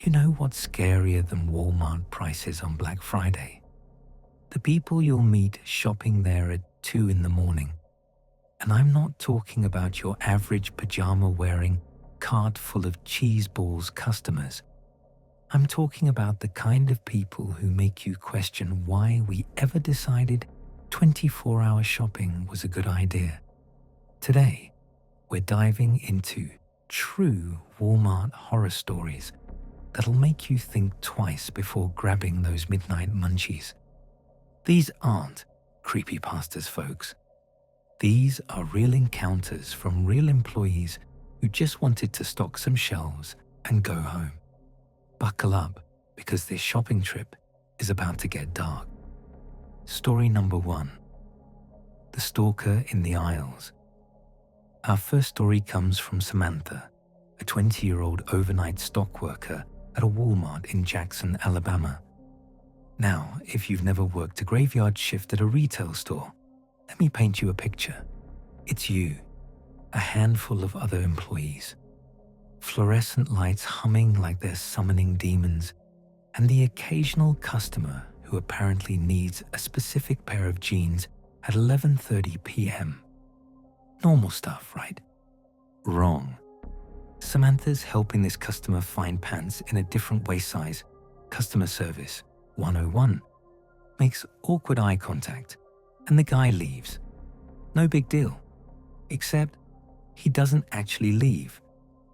You know what's scarier than Walmart prices on Black Friday? The people you'll meet shopping there at 2 in the morning. And I'm not talking about your average pajama-wearing, cart full of cheese balls customers. I'm talking about the kind of people who make you question why we ever decided 24-hour shopping was a good idea. Today, we're diving into true Walmart horror stories that'll make you think twice before grabbing those midnight munchies. These aren't creepypastas, folks. These are real encounters from real employees who just wanted to stock some shelves and go home. Buckle up, because this shopping trip is about to get dark. Story number 1. The Stalker in the Aisles. Our first story comes from Samantha, a 20-year-old overnight stock worker at a Walmart in Jackson, Alabama. Now, if you've never worked a graveyard shift at a retail store, let me paint you a picture. It's you, a handful of other employees, fluorescent lights humming like they're summoning demons, and the occasional customer who apparently needs a specific pair of jeans at 11:30 p.m. Normal stuff, right? Wrong. Samantha's helping this customer find pants in a different waist size. Customer service 101. Makes awkward eye contact, and the guy leaves. No big deal. Except he doesn't actually leave.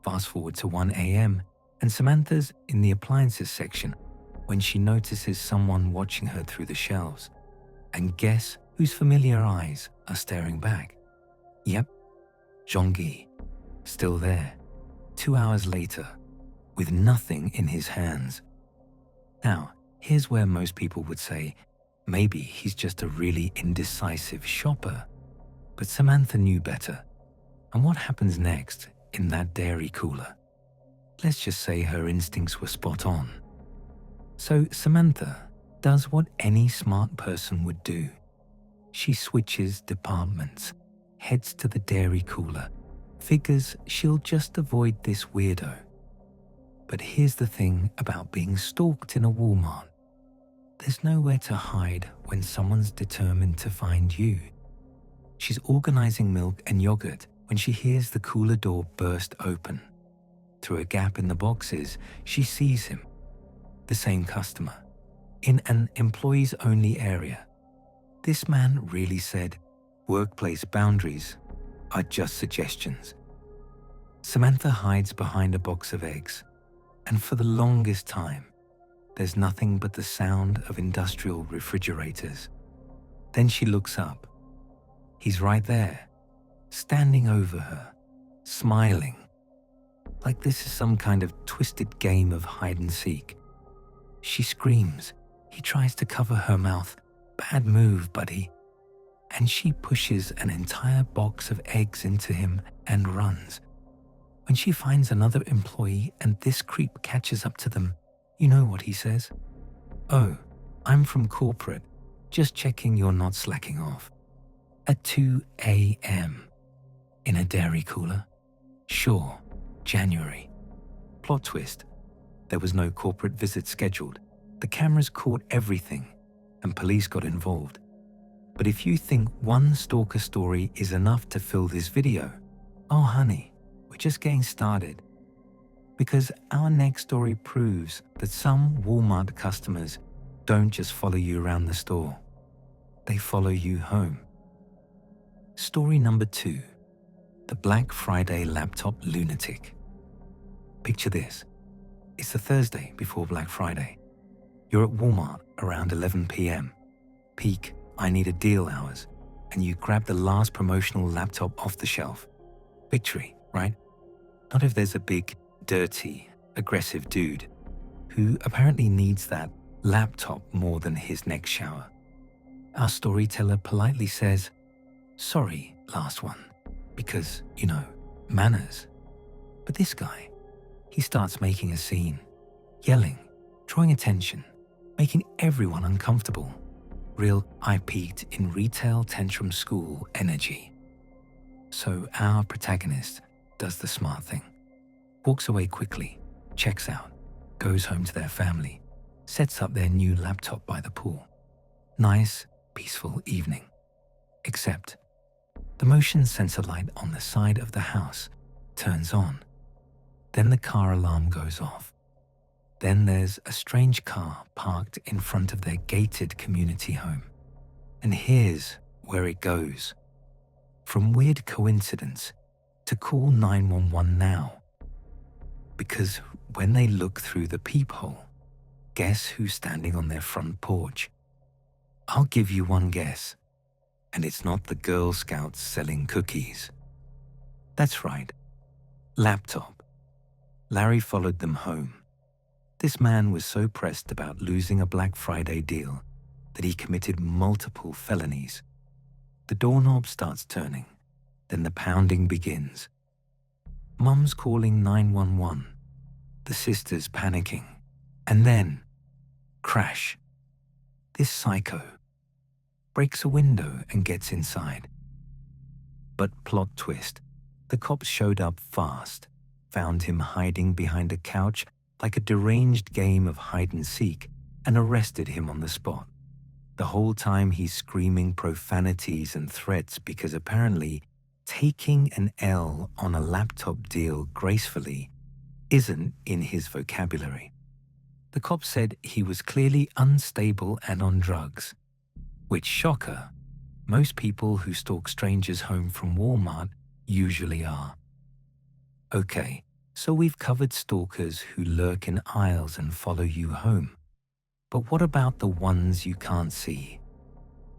Fast forward to 1 a.m. and Samantha's in the appliances section when she notices someone watching her through the shelves. And guess whose familiar eyes are staring back? Yep, Jean-Guy, still there, 2 hours later, with nothing in his hands. Now, here's where most people would say, maybe he's just a really indecisive shopper. But Samantha knew better. And what happens next in that dairy cooler? Let's just say her instincts were spot on. So Samantha does what any smart person would do. She switches departments, heads to the dairy cooler, figures she'll just avoid this weirdo. But here's the thing about being stalked in a Walmart. There's nowhere to hide when someone's determined to find you. She's organizing milk and yogurt when she hears the cooler door burst open. Through a gap in the boxes, she sees him, the same customer, in an employees-only area. This man really said, workplace boundaries are just suggestions. Samantha hides behind a box of eggs, and for the longest time, there's nothing but the sound of industrial refrigerators. Then she looks up. He's right there, standing over her, smiling, like this is some kind of twisted game of hide and seek. She screams. He tries to cover her mouth. Bad move, buddy. And she pushes an entire box of eggs into him and runs. When she finds another employee and this creep catches up to them, you know what he says? "Oh, I'm from corporate. Just checking you're not slacking off." At 2 a.m. in a dairy cooler? Sure, January. Plot twist. There was no corporate visit scheduled. The cameras caught everything, and police got involved. But if you think one stalker story is enough to fill this video, oh honey, we're just getting started. Because our next story proves that some Walmart customers don't just follow you around the store. They follow you home. Story number 2. The Black Friday Laptop Lunatic. Picture this. It's the Thursday before Black Friday. You're at Walmart around 11 p.m. Peak I need a deal hours, and you grab the last promotional laptop off the shelf. Victory, right? Not if there's a big, dirty, aggressive dude who apparently needs that laptop more than his next shower. Our storyteller politely says, "Sorry, last one," because, manners. But this guy, he starts making a scene, yelling, drawing attention, making everyone uncomfortable. Real I peaked in retail tantrum school energy. So our protagonist does the smart thing, walks away quickly, checks out, goes home to their family, sets up their new laptop by the pool. Nice, peaceful evening. Except the motion sensor light on the side of the house turns on. Then the car alarm goes off. Then there's a strange car parked in front of their gated community home. And here's where it goes. From weird coincidence to call 911 now. Because when they look through the peephole, guess who's standing on their front porch? I'll give you one guess. And it's not the Girl Scouts selling cookies. That's right. Laptop. Larry followed them home. This man was so pressed about losing a Black Friday deal that he committed multiple felonies. The doorknob starts turning, then the pounding begins. Mum's calling 911, the sisters panicking, and then crash. This psycho breaks a window and gets inside. But plot twist, the cops showed up fast, found him hiding behind a couch like a deranged game of hide-and-seek, and arrested him on the spot. The whole time he's screaming profanities and threats because apparently taking an L on a laptop deal gracefully isn't in his vocabulary. The cops said he was clearly unstable and on drugs, which, shocker, most people who stalk strangers home from Walmart usually are. Okay, so we've covered stalkers who lurk in aisles and follow you home. But what about the ones you can't see?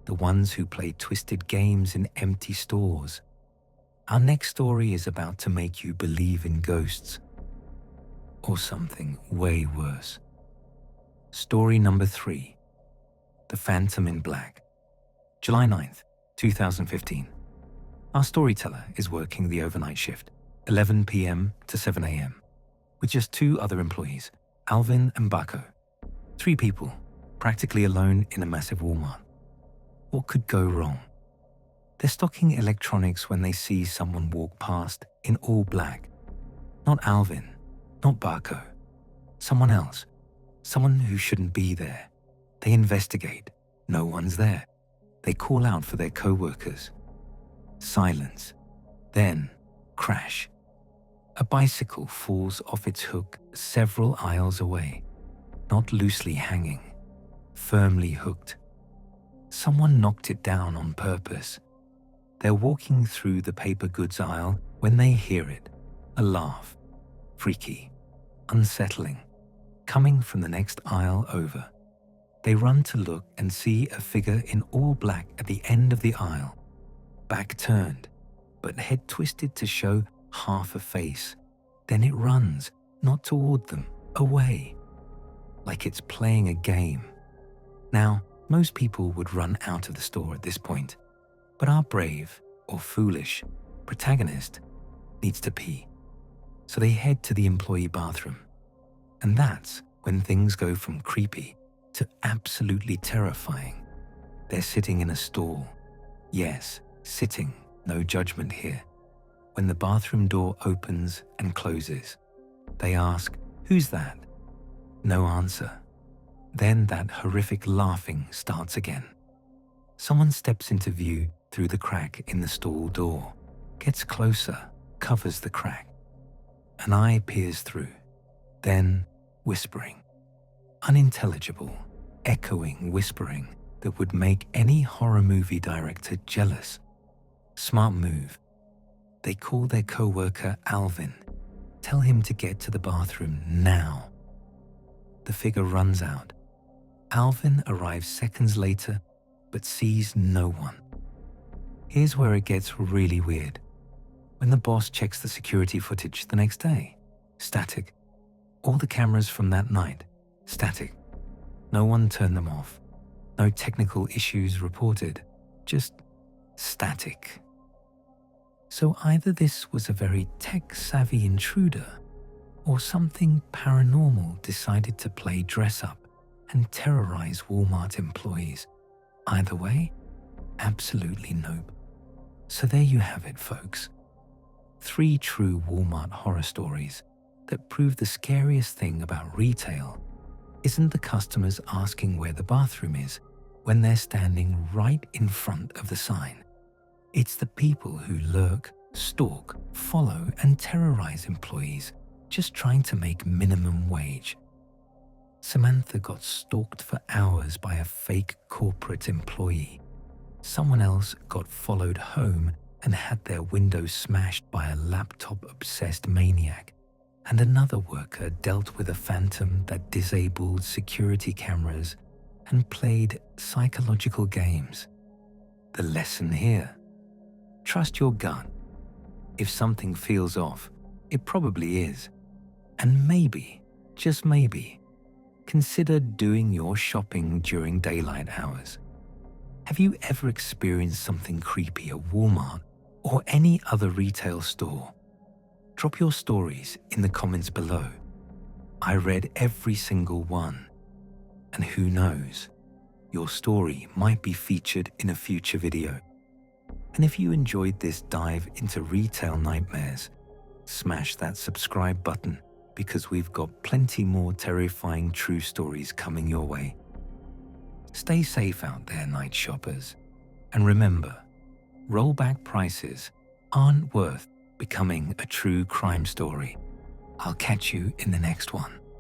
The ones who play twisted games in empty stores? Our next story is about to make you believe in ghosts. Or something way worse. Story number 3. The Phantom in Black. July 9th, 2015. Our storyteller is working the overnight shift, 11 p.m. to 7 a.m., with just 2 other employees, Alvin and Baco. 3 people, practically alone in a massive Walmart. What could go wrong? They're stocking electronics when they see someone walk past in all black. Not Alvin, not Baco. Someone else. Someone who shouldn't be there. They investigate. No one's there. They call out for their co-workers. Silence. Then, crash. A bicycle falls off its hook several aisles away. Not loosely hanging. Firmly hooked. Someone knocked it down on purpose. They're walking through the paper goods aisle when they hear it. A laugh. Freaky. Unsettling. Coming from the next aisle over. They run to look and see a figure in all black at the end of the aisle. Back turned, but head twisted to show half a face. Then it runs, not toward them, away. Like it's playing a game. Now, most people would run out of the store at this point, but our brave, or foolish, protagonist needs to pee. So they head to the employee bathroom. And that's when things go from creepy to absolutely terrifying. They're sitting in a stall. Yes, sitting, no judgment here. When the bathroom door opens and closes, they ask, "Who's that?" No answer. Then that horrific laughing starts again. Someone steps into view through the crack in the stall door, gets closer, covers the crack. An eye peers through, then whispering. Unintelligible, echoing whispering that would make any horror movie director jealous. Smart move. They call their co-worker Alvin, tell him to get to the bathroom now. The figure runs out. Alvin arrives seconds later, but sees no one. Here's where it gets really weird. When the boss checks the security footage the next day, static. All the cameras from that night, static. No one turned them off. No technical issues reported, just static. So either this was a very tech-savvy intruder, or something paranormal decided to play dress-up and terrorize Walmart employees. Either way, absolutely nope. So there you have it, folks. 3 true Walmart horror stories, that prove the scariest thing about retail isn't the customers asking where the bathroom is when they're standing right in front of the sign. It's the people who lurk, stalk, follow, and terrorize employees just trying to make minimum wage. Samantha got stalked for hours by a fake corporate employee. Someone else got followed home and had their window smashed by a laptop-obsessed maniac. And another worker dealt with a phantom that disabled security cameras and played psychological games. The lesson here: trust your gut. If something feels off, it probably is. And maybe, just maybe, consider doing your shopping during daylight hours. Have you ever experienced something creepy at Walmart or any other retail store? Drop your stories in the comments below. I read every single one. And who knows, your story might be featured in a future video. And if you enjoyed this dive into retail nightmares, smash that subscribe button because we've got plenty more terrifying true stories coming your way. Stay safe out there, night shoppers. And remember, rollback prices aren't worth becoming a true crime story. I'll catch you in the next one.